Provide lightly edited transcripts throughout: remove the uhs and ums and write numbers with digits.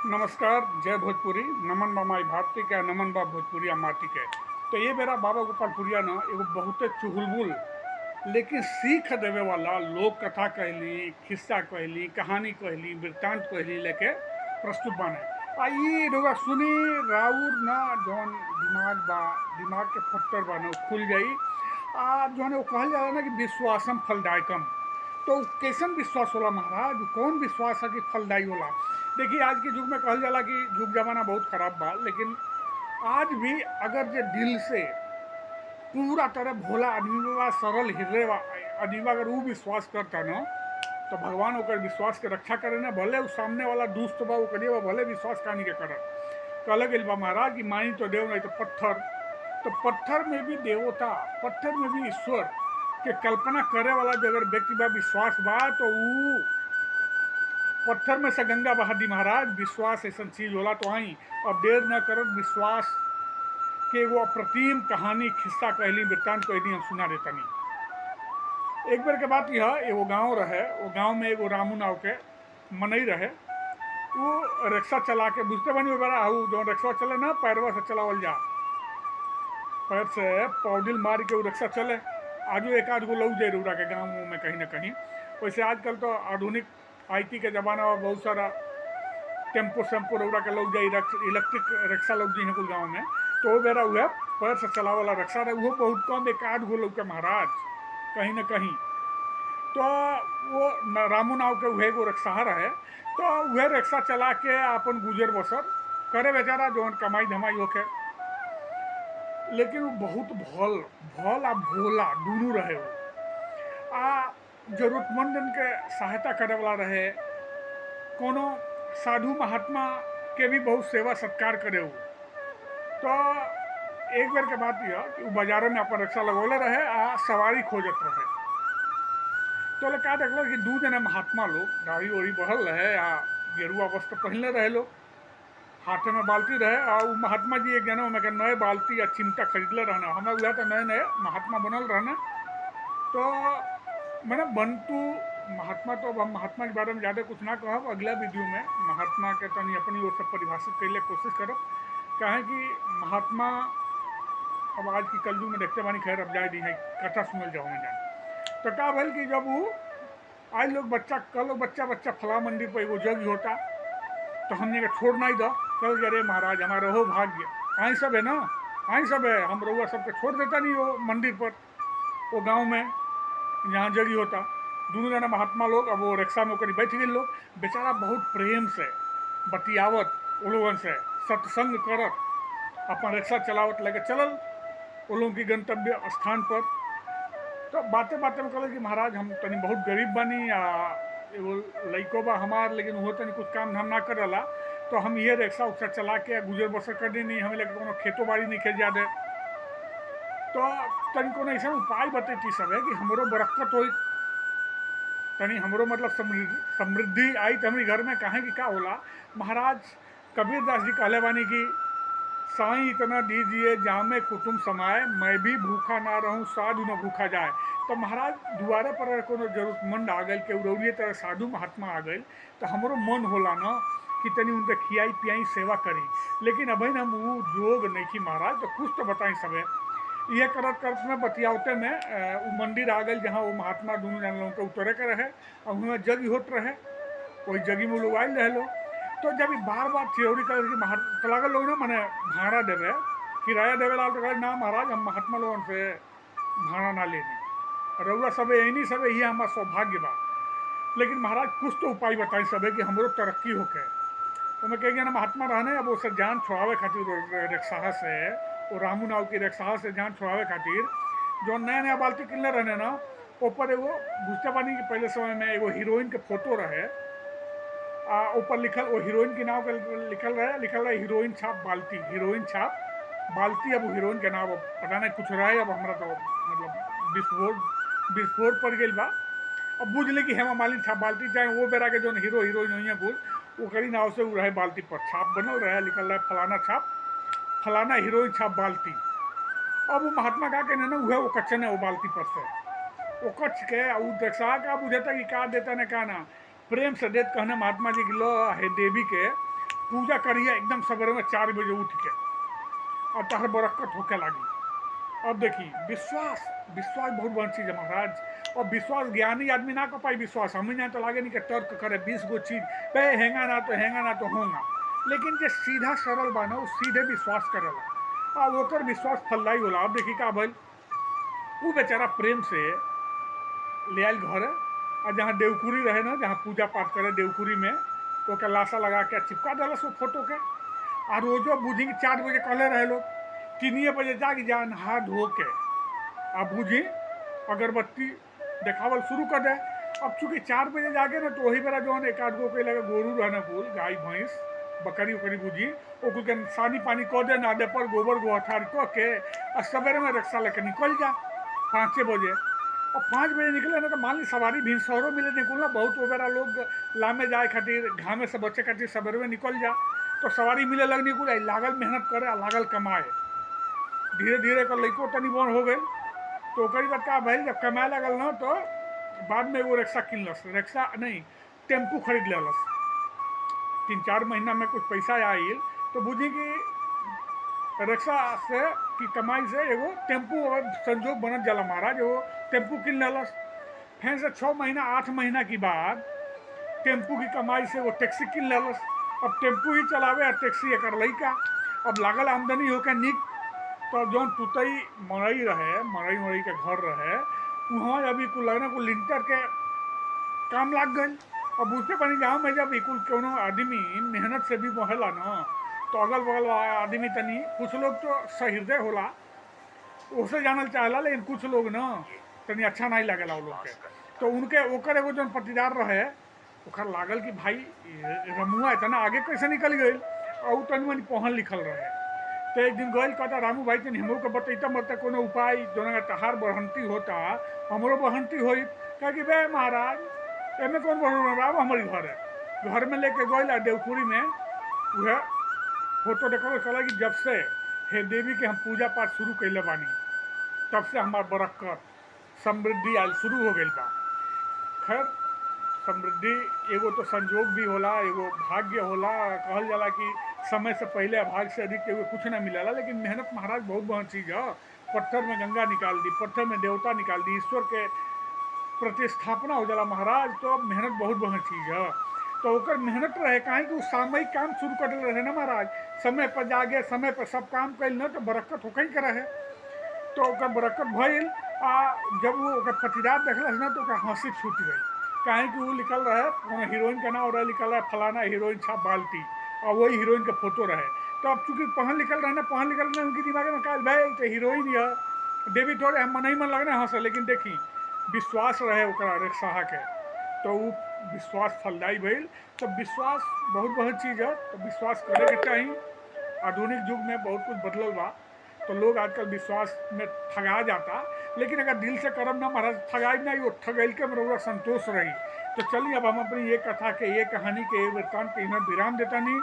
नमस्कार, जय भोजपुरी। नमन बा माई भारती के, नमन बा भोजपुरिया माटी के। तो ये मेरा बाबा गोपालपुरिया न एगो बहुते चुलबुल लेकिन सीख देवे वाला लोक कथा कहली, खिस्सा कहली, कहानी कहली, वृत्तांत कहली लेके प्रस्तुत बाने। आ ई रउआ सुनी, राउर न जौन दिमाग बा, दिमाग के पट्टर बा न खुल जाई। आ जौन वो कहल जाला ना कि विश्वासम फलदायकम, तो उ कैसन विश्वास होला महाराज? कौन विश्वास है कि फलदायी होला? देखिए, आज के युग में कहल जाला कि युग जमाना बहुत खराब बा, लेकिन आज भी अगर जे दिल से पूरा तरह भोला आदमी बा, सरल हृदय बा आदमी बा, अगर वो विश्वास करता न तो भगवान ओकर विश्वास के रक्षा करे ना। भले वो सामने वाला दुष्ट बा, वो करिए बा, भले विश्वास कानी के करत। कहल गइल बा महाराज कि मानी तो देव नहीं तो पत्थर। तो पत्थर में भी देवता, पत्थर में भी ईश्वर के कल्पना करे वाला जो अगर व्यक्ति बा, विश्वास बा, तो वो पत्थर में से गंगा बहा दी महाराज। विश्वास ऐसा चीज होला। तो आई अब देर न करत, विश्वास के वो अप्रतिम कहानी, खिस्सा कहली, वृत्तांत कहली, हम सुना देतनी। एक बार के बात यह, एगो गांव रहे। वो गांव में एगो रामू नाव के मनई रहे। वो रिक्शा चला के, बुझते बनी वो बड़ा हूँ जो रिक्शा चले ना, पैरवा से चलावल जा, पैर से पौडिल मार के वो रिक्शा चले। आजो एक आध गो लोग जाए रउरा के गाँव में कहीं ना कहीं। वैसे आजकल तो आधुनिक IT के ज़माना में बहुत सारा टेम्पो सेम्पो रउरा के लोग जाए, इलेक्ट्रिक रिक्शा लोग जी हैं कुल गाँव में। तो वो बेरा हुआ पैर से चलावाला रिक्शा रहे, वो बहुत कम एक आध गो लोग के महाराज कहीं ना कहीं। तो वो रामू नाव के उहे एगो रिक्शा रहे। तो वह रिक्शा चला के अपन गुजर बसर करे बेचारा, जौन कमाई धमाई होके। लेकिन वो बहुत भल भल आ भोला दोनों रहे। वो आ जरूरतमंदन के सहायता करे वाला रहे। कोनो साधु महात्मा के भी बहुत सेवा सत्कार करे। वो तो एक बार के बात यह कि वो बाजारों में अपन रिक्शा लगौले रहे आ सवारी खोजत रहे। तो का देखल कि दू जने महात्मा लोग गाड़ी उड़ी बढ़ल रहे आ गेरुआ वस्त्र पहनले रहे लोग, हाथे में बाल्टी रहे। और वो महात्मा जी एक जने में के नए बाल्टी या चिमटा खरीदले रहने। हमें हुआ तो नए नए महात्मा बनल रहने। तो मैंने बंटू महात्मा, तो अब हम महात्मा के बारे में ज़्यादा कुछ ना कहब। अगला वीडियो में महात्मा के तनी अपनी ओर से परिभाषित करने की कोशिश करब। कहें कि महात्मा अब आज की कलयुग में देखते बानी, खैर अब जाए दी है कथा सुनल जाओ में जाए। तो का भल कि जब वो आज लोग बच्चा, कल बच्चा बच्चा फला मंदिर पर एगो जग होता, तो हमने के छोड़ नहीं दो। कल अरे महाराज हमारा हो भाग्य, आई सब है ना, आई सब है, हम रउआ सबके छोड़ देता नहीं वो मंदिर पर, वो गांव में जहाँ जगी होता। दोनों जना महात्मा लोग अब वो रिक्शा में ओकरी बैठ गए लोग। बेचारा बहुत प्रेम से बतियावत वो लोगन से, सत्संग करत अपन रिक्शा चलावत लेके चलल वो लोगों की गंतव्य स्थान पर। तो बातें बातें में कहल कि महाराज हम तनी बहुत गरीब बनी, एगो लइको बा हमार, लेकिन वो तनी कुछ काम धाम ना कर रहा। तो हम ये रिक्शा उक्सा चला के गुजर बसर कर दी नहीं, हमें लगे कोनो खेतो बाड़ी नहीं खेत जादे। तो तनी कोनो ऐसा उपाय बतेती सब है कि हमरो बरकत हो, तनी हमरो मतलब समृद्धि आई तो हमारे घर में। कहें कि का होला महाराज, कबीर दास जी कहले बानी कि साईं इतना दीजिए जामे कुटुंब समाए, मैं भी भूखा ना रहूं साधु न भूखा जाए। तो महाराज दुआरे पर अगर कोनो जरूरतमंद आ गई, के उड़ौलिए तरह साधु महात्मा आ गई, तो हमरो मन होला ना कि तनी उनके खियाई पियाई सेवा करी। लेकिन अभी हम वो जोग नहीं की महाराज। तो कुछ तो बताई सबे। ये करत करत में बतियावते में वो मंदिर आ गई जहाँ वो महात्मा दोनों जन लोगों के उतरे के रहे और वहाँ जग होत रहे। वही जगी में लोग आयल रहे लोग। तो जब बार बार थियोरी कर तो लागल लोग ना मैंने भाड़ा देवे, किराया देवे ला, तो कहे ना महाराज हम महात्मा लोगन से भाड़ा ना लेनी, रउआ सब यही सब ये हमारा सौभाग्य बा। लेकिन महाराज कुछ तो उपाय बताई सब कि हमरो तरक्की होके। तो मैं कह गया ना महात्मा रहने, अब उसे जान छुड़ावे खातिर रिक्शा से, वो रामू नाव की रिक्शा से जान छुड़ावे खातिर जो नया नया बाल्टी किनले रहने ना, ऊपर एगो बुझते पानी कि पहले समय में एगो हीरोइन के फोटो रहे। ऊपर लिखल वो हीरोइन के नाम लिखल रहे हीरोइन छाप बाल्टी, हीरोइन छाप बाल्टी। अब हीरोइन के नाम अब पता नहीं कुछ रहे। अब हमारा तो मतलब विस्फोट पड़ गई बा। अब बुझ ली कि हेमा मालिनी छाप बाल्टी, चाहे वो बेरा के जो हीरो हीरोइन हुई है कुल, वो करी नाव से रहे बाल्टी पर छाप बनल रहे, लिखल रहे फलाना छाप, फलाना हीरोइन छाप बाल्टी। अब वो महात्मा का कहने ना वो कच्चन है वो बाल्टी पर से वो कच्छ के दक्षा का बुझेता कि का देता ने का ना, प्रेम से देत कहने महात्मा जी की लो हे देवी के पूजा करिए एकदम सवेरे में 4 बजे उठ के, और तहर बरकत होके लगी। अब देखिए विश्वास, विश्वास बहुत बड़ी चीज़ है महाराज। और विश्वास ज्ञानी आदमी ना कर पाई विश्वास, हमें यहाँ तो लागे नहीं कि तर्क करे 20 गो चीज पे हैंगा ना तो होगा, लेकिन जो सीधा सरल बा ना वो सीधे विश्वास करेला और ओकर विश्वास फलदायी होला। अब देखिए का भइल, वो बेचारा प्रेम से ले आयल घर, और जहाँ देवकुरी रहे ना, जहाँ पूजा पाठ करे देवकुरी में, तो ओके लाशा लगा के चिपका दिलस वो फोटो के। और रोजो बुझी 4 बजे कहले रहे लोग 3 बजे जाग जा नहा धो के आ बुझी अगरबत्ती देखावल शुरू कर दे। अब चूंकि 4 बजे जागे ना, तो वही बेरा जो है एक आध गो के लगे गोरू रहना कुल, गाय भैंस बकरी उकरी बुझी वो कुल के सानी पानी कह दे, ना दे पर गोबर गोहठार कह के और सवेरे में रिक्शा लेके निकल जा 5 बजे। और 5 बजे निकले ना तो मान ली सवारी भी शहरों मिले निकलना बहुत, वो बेरा लोग लामे जाए खातिर घामे से बच्चे खातिर सवेरे में निकल जा, तो सवारी मिले लग निकुल लागल मेहनत करे लागल कमाए। धीरे धीरे कर लइको तनी बन हो गए, तो ओकरी बात का भइल, जब कमाए लगल ना तो बाद में वो रिक्शा किनलस, रिक्शा नहीं टेम्पू खरीद लेलस। 3-4 महीना में कुछ पैसा आयल तो बुझी कि रिक्शा से की कमाई से एगो टेम्पू संजोग बनत जाला महाराज, वो टेम्पू किन लेलस। फिर से 6 महीना 8 महीना की बाद टेम्पू की कमाई से वो टैक्सी किन लेलस। अब टेम्पू ही चलावे और टैक्सी एक लइका। अब लागल आमदनी होके निक, तो जौन टूटई मरई रहे, मरई के घर रहे, वहाँ अभी कुल लगना कुल लिंटर के काम लाग गई। अब बुझते पानी गाँव में जब कुल कोनो आदमी मेहनत से भी बहेला ना, तो अगल बगल वाला आदमी तनी कुछ लोग तो सहृदय होला, उसे जानल चाहला, लेकिन कुछ लोग ना तनी अच्छा नहीं लगेला वो लोग के। तो उनके ओकर एगो जौन पटीदार रहे, ओकर लागल कि भाई रमुआ इतना आगे कैसे निकल गई, और तनी मनी पढ़ल लिखल रहे। तो एक दिन गई कहता रामू भाई तनी हमरो के बतैता मत कोनो उपाय जोना तहार बढ़ंती होता हमरो बढ़ंती होई। कह कि बे महाराज एमे कौन बढ़ बाब हमारी घर है। घर में लेके गई देवपुरी में वह फोटो देखो चला कि जब से हे देवी के हम पूजा पाठ शुरू कैले बानी, तब से हमार बरकत समृद्धि आज शुरू हो गई बा। खैर समृद्धि एगो तो संजोग भी होला, एगो भाग्य होला। कहल जाला कि समय से पहले भाग्य से अधिक एगो कुछ ना मिलेला, लेकिन मेहनत महाराज बहुत बड़ी चीज़ है। पत्थर में गंगा निकाल दी, पत्थर में देवता निकाल दी, ईश्वर के प्रतिस्थापना हो जाला महाराज। तो मेहनत बहुत बड़ी चीज़ है। तो ओकर मेहनत रहे काहे कि सामयिक काम शुरू कर रहे ना महाराज, समय पर जागे समय पर सब काम कैल ना, तो बरकत होके ही करे। तो ओकर बरकत भइल। आ जब वो ओकर पटीदार देखलस ना, तो ओकर हंसी छूट गई, काहे कि वो लिखल रहे कोनो हीरोइन का नाम रहे, लिखल रहे फलाना हीरोइन छाप बाल्टी, और वही हीरोइन के फोटो रहे। तो अब चूंकि पढ़ल लिखल रहे ना, पढ़ल लिखल रहे उनके दिमाग में कहा भाई तो हीरोइन है देवी थोड़े हम नहीं मन लगना हंस, लेकिन देखी विश्वास रहे ओकरा रिक्शा के, तो वो विश्वास फलदायी भइल। तो विश्वास बहुत बड़ी चीज़ है, तो विश्वास करे के चाहिए। आधुनिक युग में बहुत कुछ बदलल बा, तो लोग आजकल विश्वास में ठगा जाता, लेकिन अगर दिल से करम ना महाराज ठगाई नहीं, वो ठगैल के मेरा संतोष रही। तो चलिए अब हम अपनी ये कथा के, ये कहानी के, ये वृत्तांत के इन्हें विराम देता नहीं।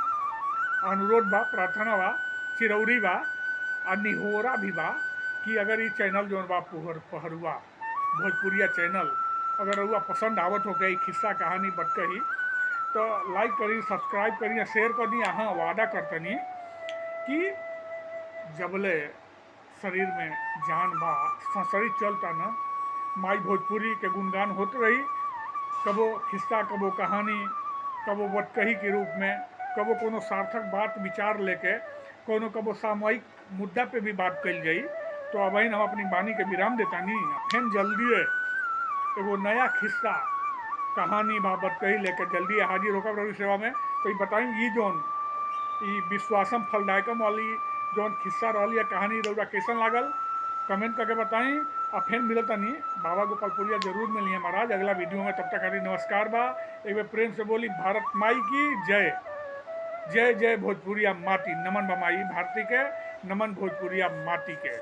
अनुरोध बा, प्रार्थना बा, चिरौरी बा और निहोरा भी बा कि अगर ये चैनल जो बा पहरुआ भोजपुरिया चैनल अगर हुआ पसंद आवत हो गई खिस्सा कहानी बटकही, तो लाइक करी, सब्सक्राइब करी, शेयर करी। हाँ वादा करतनी कि जबले शरीर में जान बा, शरीर चलता ना, माई भोजपुरी के गुणगान होते रही। कबो खिस्सा, कबो कहानी, कबो बटकही के रूप में, कबो कोनो सार्थक बात विचार लेके, कोनो कबो सामयिक मुद्दा पे भी बात कल गई। तो अब हम अपनी वाणी के विराम देता नहीं, फिर जल्दी एगो नया खिस्सा कहानी बा बटकही लेके जल्दी हाजिर होकर रही सेवा में। तो ये बताई ये जोन ये विश्वासम फलदायकम वाली जौन खिस्सा रही है कहानी रउरा कैसन लागल, कमेंट करके बताई। और फिर मिलता नहीं बाबा गोपालपुरिया जरूर मिलिए महाराज अगला वीडियो में। तब तक हरी नमस्कार बा। एक बार प्रेम से बोली भारत माई की जय। जय जय भोजपुरिया माटी, नमन बमाई भारती के, नमन भोजपुरिया माटी के।